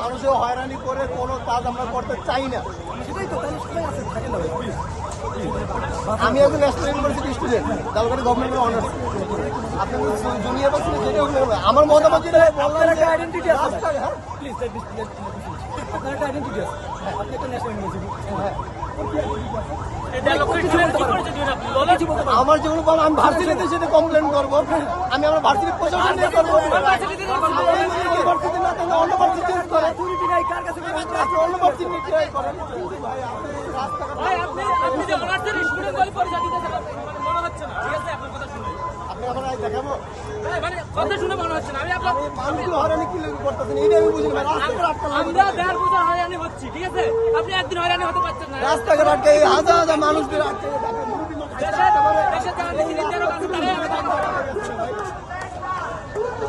মানুষের হয়রানি করে কোনো কাজ আমরা করতে চাই না। আমি একজন ন্যাশনাল ইউনিভার্সিটি স্টুডেন্ট, দালগাড়ি গভর্নমেন্টের অনার্স। আপনি জুনিয়র বা সিনিয়র যেটা হলে আমার মতামত যেটা আপনার একটা আইডেন্টিটি আছে প্লিজ, আপনার একটা আইডেন্টিটি আছে, আপনি একটা ন্যাশনাল ইউনিভার্সিটি। আমার যেগুলো বলো আমি ভার্সিটিতে সেটা কমপ্লেন করবো, আমি আমার ভার্সিটির প্রশাসন নিয়ে করবো। অন্য ভার্সিটি চেঞ্জ করে, অন্য ভার্সিটি ট্রাই করেন। আপনি আমার দেখাবো কথা শুনে মনে হচ্ছে না মানুষগুলো হয়রানি কি করতেছেন এইটা আমি বুঝি না। আমরা 1.5 বছর হয়রানি হচ্ছি, ঠিক আছে? আপনি একদিন হয়রানি হতে পারছেন না। রাস্তাঘাট আটকে হাজার হাজার মানুষদের আটকে দেশে যারা